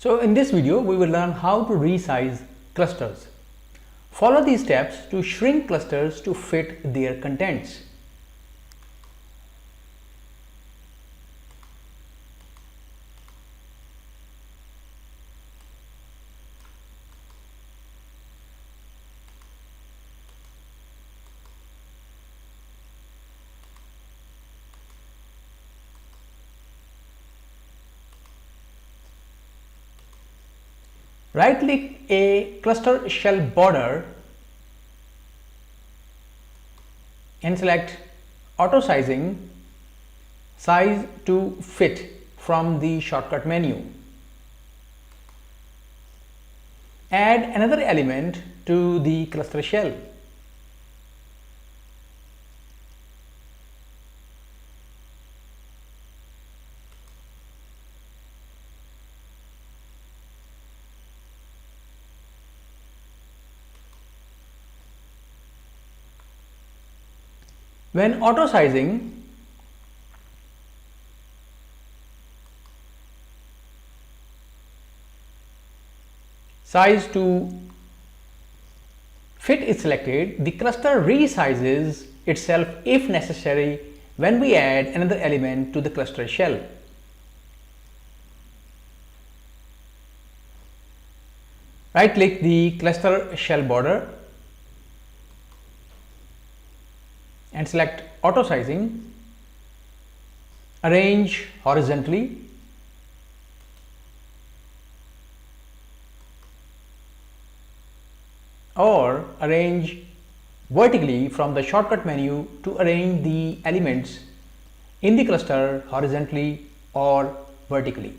So in this video, we will learn how to resize clusters. Follow these steps to shrink clusters to fit their contents. Right-click a cluster shell border and select AutoSizing size to fit from the shortcut menu. Add another element to the cluster shell. When AutoSizing, size to fit is selected, the cluster resizes itself if necessary when we add another element to the cluster shell. Right-click the cluster shell border and select AutoSizing, arrange horizontally, or arrange vertically from the shortcut menu to arrange the elements in the cluster horizontally or vertically.